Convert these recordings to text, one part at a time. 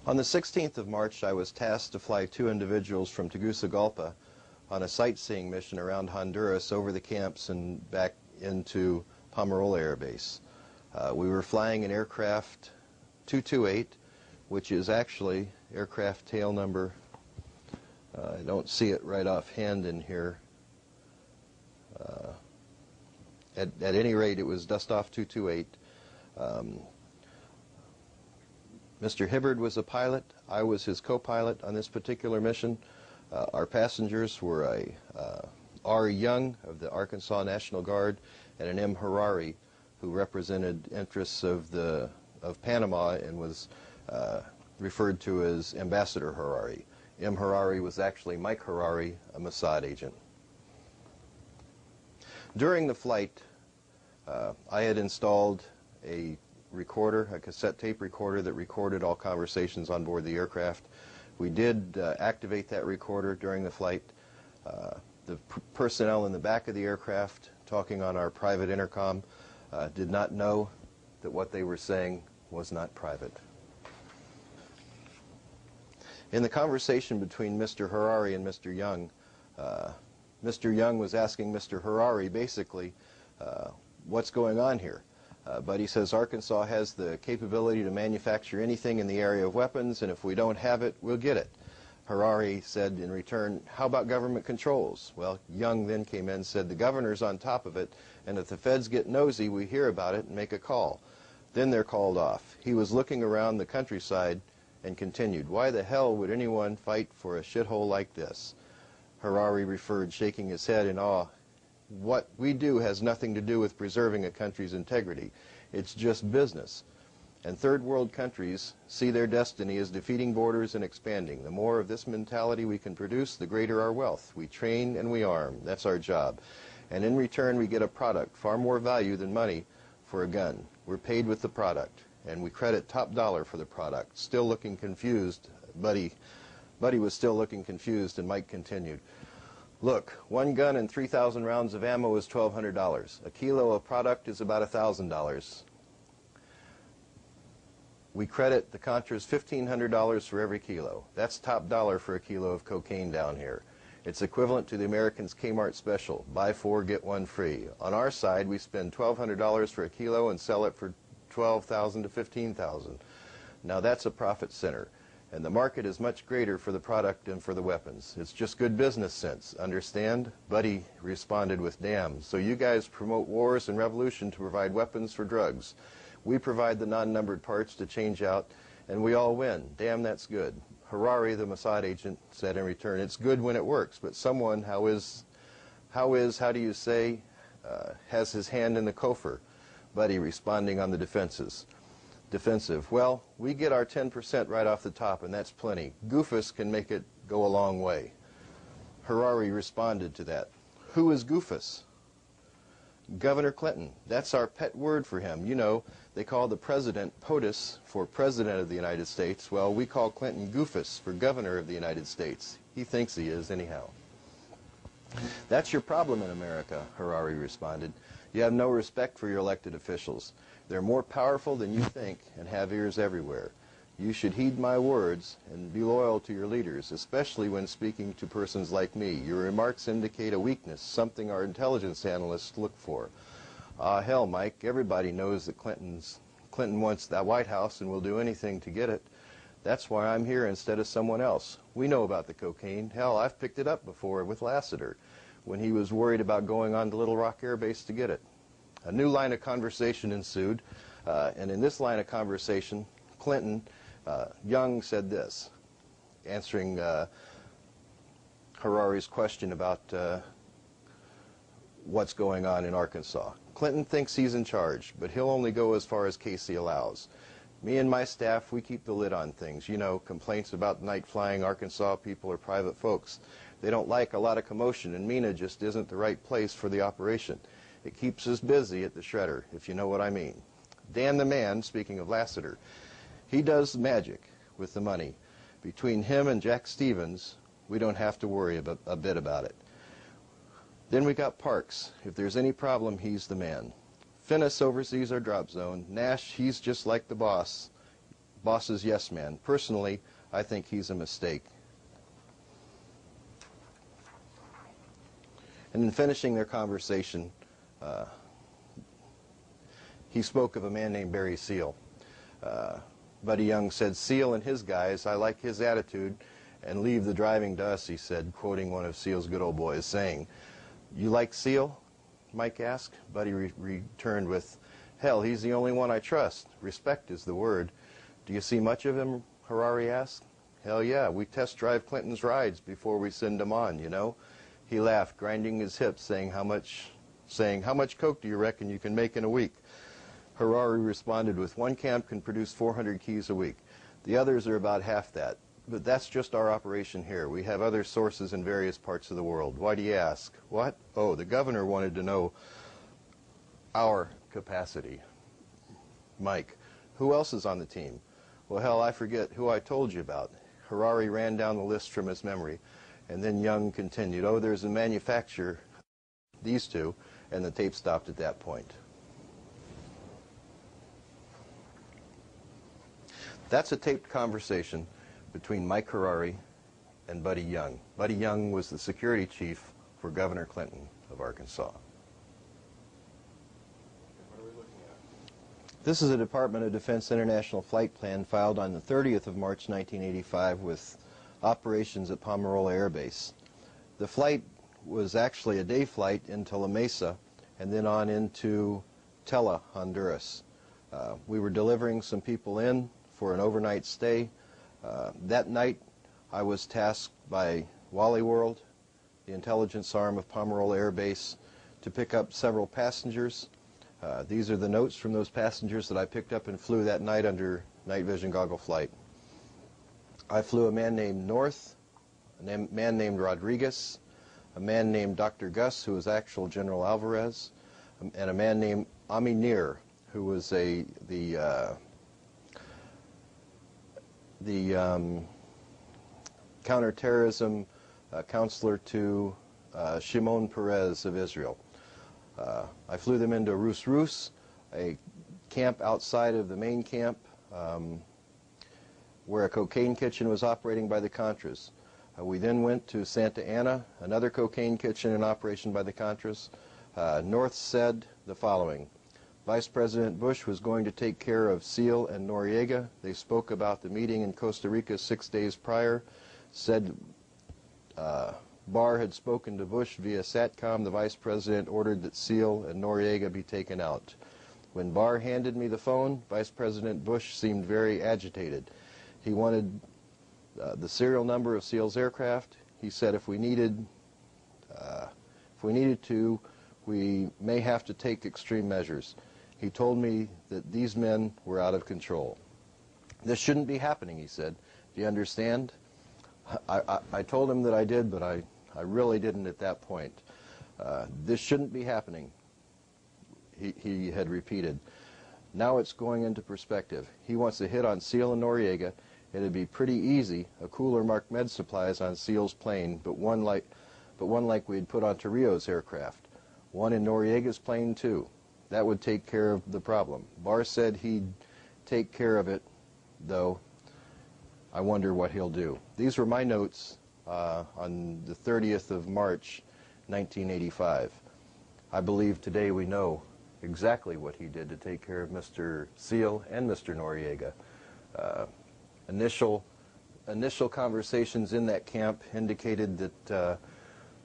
On the 16th of March, I was tasked to fly 2 individuals from Tegucigalpa on a sightseeing mission around Honduras, over the camps and back into Pomarola Air Base. We were flying an aircraft 228, which is actually aircraft tail number, I don't see it right offhand in here. At any rate, it was Dustoff 228. Mr. Hibbard was a pilot. I was his co-pilot on this particular mission. Our passengers were R. Young of the Arkansas National Guard and an M. Harari, who represented interests of Panama and was referred to as Ambassador Harari. M. Harari was actually Mike Harari, a Mossad agent. During the flight, I had installed a recorder, a cassette tape recorder that recorded all conversations on board the aircraft. We did activate that recorder during the flight. The personnel in the back of the aircraft, talking on our private intercom, did not know that what they were saying was not private. In the conversation between Mr. Harari and Mr. Young, Mr. Young was asking Mr. Harari basically, what's going on here? But he says Arkansas has the capability to manufacture anything in the area of weapons, and if we don't have it, we'll get it. Harari said in return, how about government controls? Well, Young then came in and said the governor's on top of it, and if the feds get nosy, we hear about it and make a call. Then they're called off. He was looking around the countryside and continued, why the hell would anyone fight for a shithole like this? Harari referred, shaking his head in awe, what we do has nothing to do with preserving a country's integrity. It's just business. And third world countries see their destiny as defeating borders and expanding. The more of this mentality we can produce, the greater our wealth. We train and we arm. That's our job. And in return, we get a product, far more value than money for a gun. We're paid with the product, and we credit top dollar for the product. Still looking confused. Buddy was still looking confused, and Mike continued. Look, 1 gun and 3,000 rounds of ammo is $1,200. A kilo of product is about $1,000. We credit the Contras $1,500 for every kilo. That's top dollar for a kilo of cocaine down here. It's equivalent to the Americans' Kmart special, buy 4, get 1 free. On our side, we spend $1,200 for a kilo and sell it for $12,000 to $15,000. Now that's a profit center. And the market is much greater for the product than for the weapons. It's just good business sense, understand? Buddy responded with, damn, so you guys promote wars and revolution to provide weapons for drugs. We provide the non-numbered parts to change out, and we all win. Damn, that's good. Harari, the Mossad agent, said in return, it's good when it works, but someone, how do you say, has his hand in the coffer? Buddy responding on the defensive. Well, we get our 10% right off the top, and that's plenty. Goofus can make it go a long way. Harari responded to that. Who is Goofus? Governor Clinton. That's our pet word for him. You know, they call the president POTUS for President of the United States. Well, we call Clinton Goofus for Governor of the United States. He thinks he is, anyhow. That's your problem in America, Harari responded. You have no respect for your elected officials. They're more powerful than you think and have ears everywhere. You should heed my words and be loyal to your leaders, especially when speaking to persons like me. Your remarks indicate a weakness, something our intelligence analysts look for. Hell, Mike, everybody knows that Clinton wants that White House and will do anything to get it. That's why I'm here instead of someone else. We know about the cocaine. Hell, I've picked it up before with Lassiter when he was worried about going on to Little Rock Air Base to get it. A new line of conversation ensued, and in this line of conversation, Young said this, answering Harari's question about what's going on in Arkansas. Clinton thinks he's in charge, but he'll only go as far as Casey allows. Me and my staff, we keep the lid on things. You know, complaints about night flying Arkansas people are private folks. They don't like a lot of commotion, and Mena just isn't the right place for the operation. It keeps us busy at the shredder, if you know what I mean. Dan the man, speaking of Lassiter, he does magic with the money. Between him and Jack Stevens, we don't have to worry a bit about it. Then we got Parks. If there's any problem, he's the man. Finnis oversees our drop zone. Nash, he's just like the boss. boss's yes man. Personally, I think he's a mistake. And in finishing their conversation, he spoke of a man named Barry Seal. Buddy Young said, Seal and his guys, I like his attitude, and leave the driving to us, he said, quoting one of Seal's good old boys, saying, you like Seal? Mike asked. Buddy returned with, hell, he's the only one I trust. Respect is the word. Do you see much of him? Harari asked. Hell yeah, we test drive Clinton's rides before we send him on, you know. He laughed, grinding his hips, saying, how much coke do you reckon you can make in a week? Harari responded with, one camp can produce 400 keys a week. The others are about half that. But that's just our operation here. We have other sources in various parts of the world. Why do you ask? What? Oh, the governor wanted to know our capacity. Mike, who else is on the team? Well, hell, I forget who I told you about. Harari ran down the list from his memory. And then Young continued, oh, there's a manufacturer, these two, and the tape stopped at that point. That's a taped conversation between Mike Harari and Buddy Young. Buddy Young was the security chief for Governor Clinton of Arkansas. What are we looking at? This is a Department of Defense International Flight Plan filed on the 30th of March 1985 with operations at Pomerola Air Base. The flight was actually a day flight into La Mesa and then on into Tela, Honduras. We were delivering some people in for an overnight stay. That night I was tasked by Wally World, the intelligence arm of Pomerola Air Base, to pick up several passengers. These are the notes from those passengers that I picked up and flew that night under night vision goggle flight. I flew a man named North, a man named Rodriguez, a man named Dr. Gus, who was actual General Alvarez, and a man named Aminir, who was the counterterrorism counselor to Shimon Peres of Israel. I flew them into Rus Rus, a camp outside of the main camp, where a cocaine kitchen was operating by the Contras. We then went to Santa Ana, another cocaine kitchen in operation by the Contras. North said the following: Vice President Bush was going to take care of Seal and Noriega. They spoke about the meeting in Costa Rica 6 days prior. Said Barr had spoken to Bush via SATCOM. The Vice President ordered that Seal and Noriega be taken out. When Barr handed me the phone, Vice President Bush seemed very agitated. He wanted the serial number of Seal's aircraft. He said if we needed to, we may have to take extreme measures. He told me that these men were out of control. This shouldn't be happening, he said. Do you understand? I told him that I did, but I really didn't at that point. This shouldn't be happening, he had repeated. Now it's going into perspective. He wants to hit on Seal and Noriega. It'd be pretty easy, a cooler marked med supplies on Seal's plane, but one like we'd put on Torrijos' aircraft. One in Noriega's plane, too. That would take care of the problem. Barr said he'd take care of it, though. I wonder what he'll do. These were my notes on the 30th of March, 1985. I believe today we know exactly what he did to take care of Mr. Seal and Mr. Noriega. Initial conversations in that camp indicated that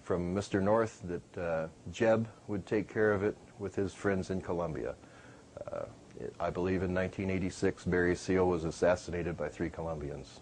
from Mr. North that Jeb would take care of it with his friends in Colombia. I believe in 1986 Barry Seal was assassinated by 3 Colombians.